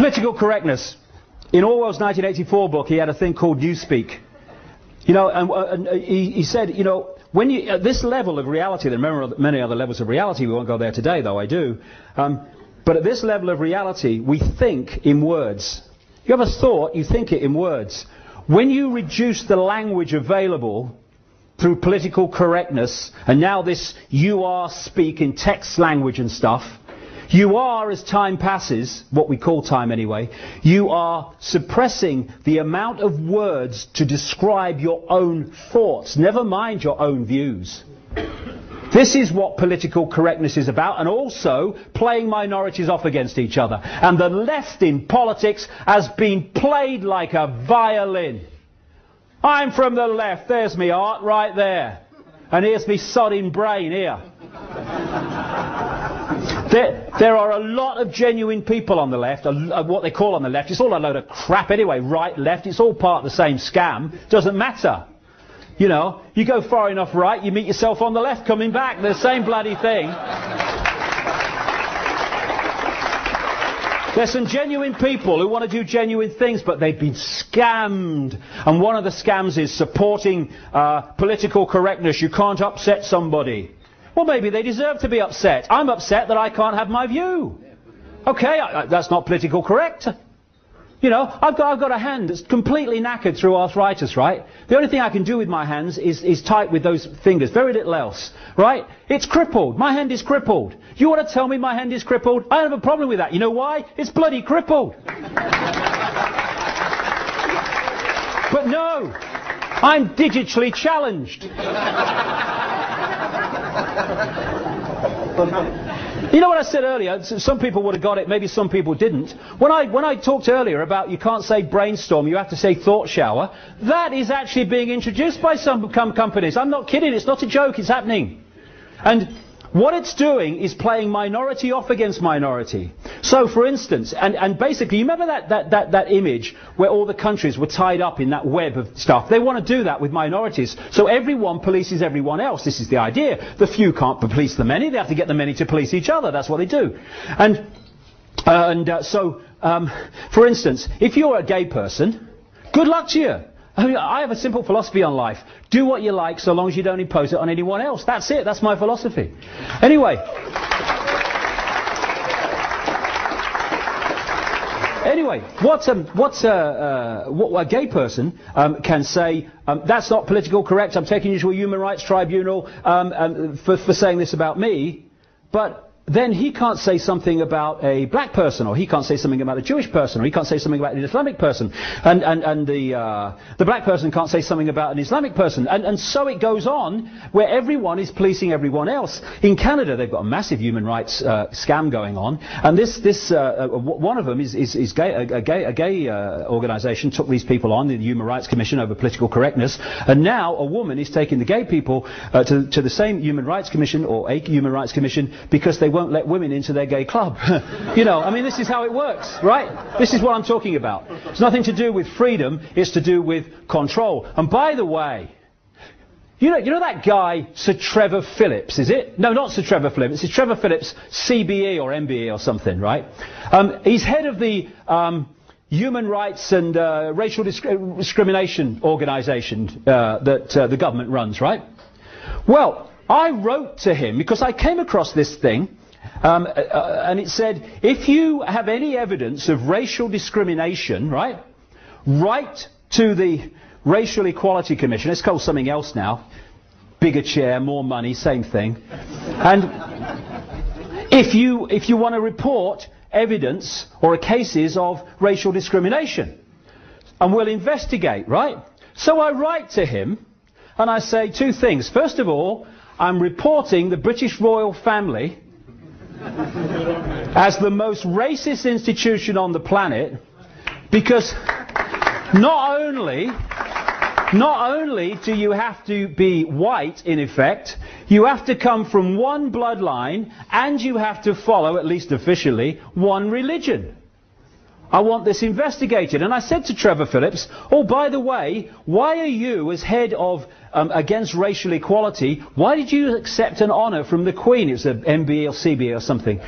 Political correctness. In Orwell's 1984 book, he had a thing called Newspeak. You know, and he said, you know, when you, at this level of reality, there are many other levels of reality, we won't go there today, though I do, but at this level of reality, we think in words. You have a thought, you think it in words. When you reduce the language available through political correctness, and now this you are speak in text language and stuff, you are, as time passes, what we call time anyway, you are suppressing the amount of words to describe your own thoughts, never mind your own views. This is what political correctness is about, and also playing minorities off against each other. And the left in politics has been played like a violin. I'm from the left, there's me art right there. And here's me sodding brain here. There are a lot of genuine people on the left, what they call on the left. It's all a load of crap anyway, right, left, it's all part of the same scam. Doesn't matter. You know, you go far enough right, you meet yourself on the left coming back. The same bloody thing. There's some genuine people who want to do genuine things, but they've been scammed. And one of the scams is supporting political correctness. You can't upset somebody. Well, maybe they deserve to be upset. I'm upset that I can't have my view. Okay, that's not political correct. You know, I've got a hand that's completely knackered through arthritis, right? The only thing I can do with my hands is type with those fingers, very little else, right? It's crippled. My hand is crippled. You want to tell me my hand is crippled? I don't have a problem with that. You know why? It's bloody crippled. But no, I'm digitally challenged. You know what I said earlier? Some people would have got it, maybe some people didn't. When I talked earlier about you can't say brainstorm, you have to say thought shower, that is actually being introduced by some companies. I'm not kidding, it's not a joke, it's happening. And what it's doing is playing minority off against minority. So, for instance, and basically, you remember that image where all the countries were tied up in that web of stuff? They want to do that with minorities. So everyone polices everyone else. This is the idea. The few can't police the many. They have to get the many to police each other. That's what they do. So, for instance, if you're a gay person, good luck to you. I have a simple philosophy on life. Do what you like so long as you don't impose it on anyone else. That's it. That's my philosophy. Anyway, what a gay person can say, that's not politically correct, I'm taking you to a human rights tribunal for saying this about me, but then he can't say something about a black person, or he can't say something about a Jewish person, or he can't say something about an Islamic person, and the black person can't say something about an Islamic person, and so it goes on, where everyone is policing everyone else. In Canada, they've got a massive human rights scam going on, and one of them is a gay organisation took these people on, the Human Rights Commission, over political correctness, and now a woman is taking the gay people to the same Human Rights Commission, or a Human Rights Commission, because they won't let women into their gay club. You know, I mean, this is how it works, right? This is what I'm talking about. It's nothing to do with freedom, it's to do with control. And by the way, you know that guy, Sir Trevor Phillips, is it? No, not Sir Trevor Phillips, it's Trevor Phillips, CBE or MBE or something, right? He's head of the Human Rights and Racial Discrimination organisation that the government runs, right? Well, I wrote to him because I came across this thing, and it said, if you have any evidence of racial discrimination, right, write to the Racial Equality Commission. It's called something else now. Bigger chair, more money, same thing. And if you want to report evidence or cases of racial discrimination, and we'll investigate, right? So I write to him, and I say two things. First of all, I'm reporting the British royal family as the most racist institution on the planet, because not only do you have to be white, in effect, you have to come from one bloodline, and you have to follow, at least officially, one religion. I want this investigated. And I said to Trevor Phillips, oh, by the way, why are you, as head of Against Racial Equality, why did you accept an honour from the Queen? It was an MBE or CBE or something,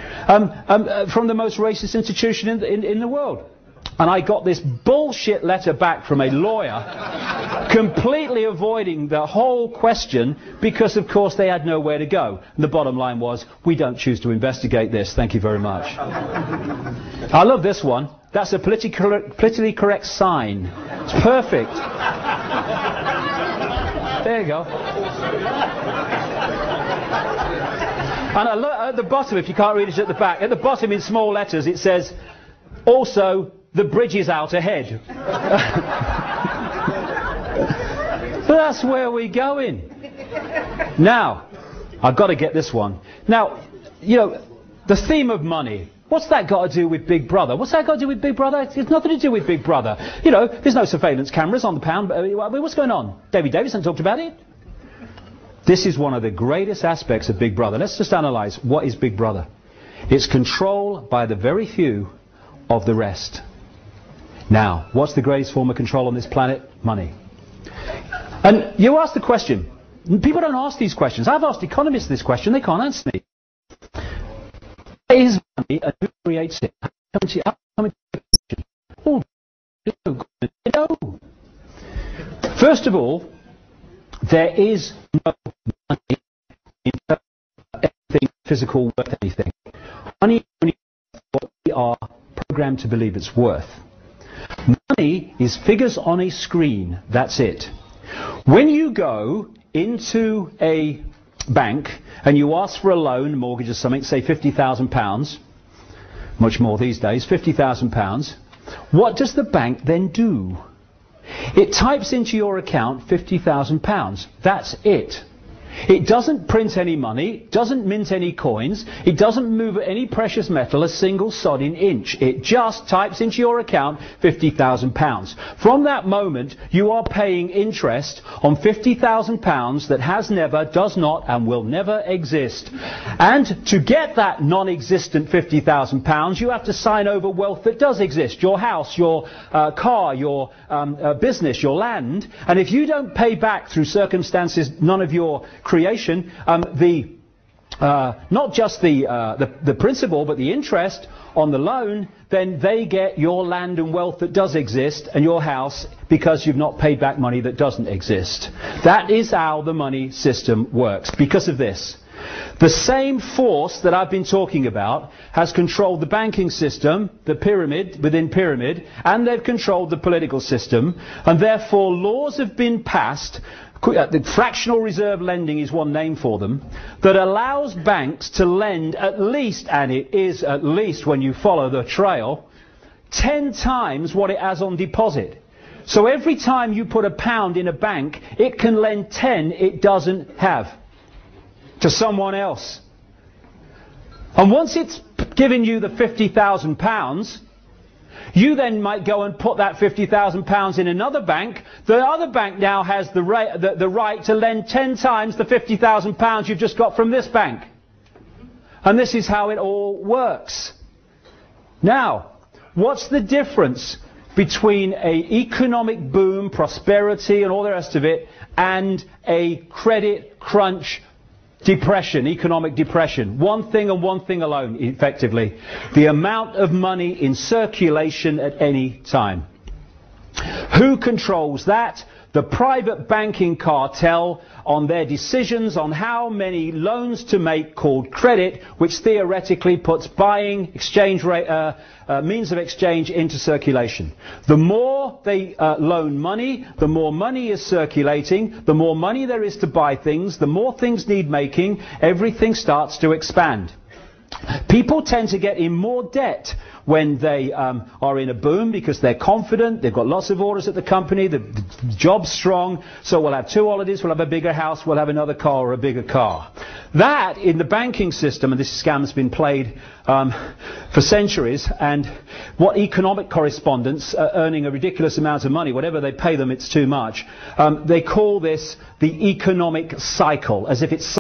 from the most racist institution in the world. And I got this bullshit letter back from a lawyer, completely avoiding the whole question, because of course they had nowhere to go. And the bottom line was, we don't choose to investigate this, thank you very much. I love this one. That's a politically correct sign. It's perfect. There you go. And I look at the bottom, if you can't read it at the back, at the bottom in small letters it says, also, the bridge is out ahead. That's where we're going. Now, I've got to get this one. Now, you know, the theme of money. What's that got to do with Big Brother? What's that got to do with Big Brother? It's nothing to do with Big Brother. You know, there's no surveillance cameras on the pound. What's going on? David Davison talked about it. This is one of the greatest aspects of Big Brother. Let's just analyse what is Big Brother. It's control by the very few of the rest. Now, what's the greatest form of control on this planet? Money. And you ask the question. People don't ask these questions. I've asked economists this question. They can't answer me. What is money and who creates it? No. First of all, there is no money in terms of anything physical worth anything. Money is only what we are programmed to believe it's worth. Money is figures on a screen, that's it. When you go into a bank and you ask for a loan, mortgage or something, say £50,000, much more these days, £50,000, what does the bank then do? It types into your account £50,000, that's it. It doesn't print any money, doesn't mint any coins, it doesn't move any precious metal a single sodding inch. It just types into your account £50,000. From that moment, you are paying interest on £50,000 that has never, does not, and will never exist. And to get that non-existent £50,000, you have to sign over wealth that does exist. Your house, your car, your business, your land. And if you don't pay back through circumstances none of your creation, not just the principal but the interest on the loan, then they get your land and wealth that does exist and your house because you've not paid back money that doesn't exist. That is how the money system works. Because of this, the same force that I've been talking about has controlled the banking system, the pyramid within pyramid, and they've controlled the political system, and therefore laws have been passed. The fractional reserve lending is one name for them, that allows banks to lend at least, and it is at least when you follow the trail, 10 times what it has on deposit. So every time you put £1 in a bank, it can lend 10 it doesn't have to someone else. And once it's given you the £50,000, you then might go and put that £50,000 in another bank. The other bank now has the right to lend 10 times the £50,000 you've just got from this bank. And this is how it all works. Now, what's the difference between an economic boom, prosperity and all the rest of it, and a credit crunch, depression, economic depression? One thing and one thing alone, effectively. The amount of money in circulation at any time. Who controls that? The private banking cartel on their decisions on how many loans to make, called credit, which theoretically puts buying, exchange rate, means of exchange into circulation. The more they loan money, the more money is circulating, the more money there is to buy things, the more things need making, everything starts to expand. People tend to get in more debt when they are in a boom because they're confident, they've got lots of orders at the company, the job's strong, so we'll have 2 holidays, we'll have a bigger house, we'll have another car or a bigger car. That, in the banking system, and this scam's been played for centuries, and what economic correspondents earning a ridiculous amount of money, whatever they pay them, it's too much, they call this the economic cycle, as if it's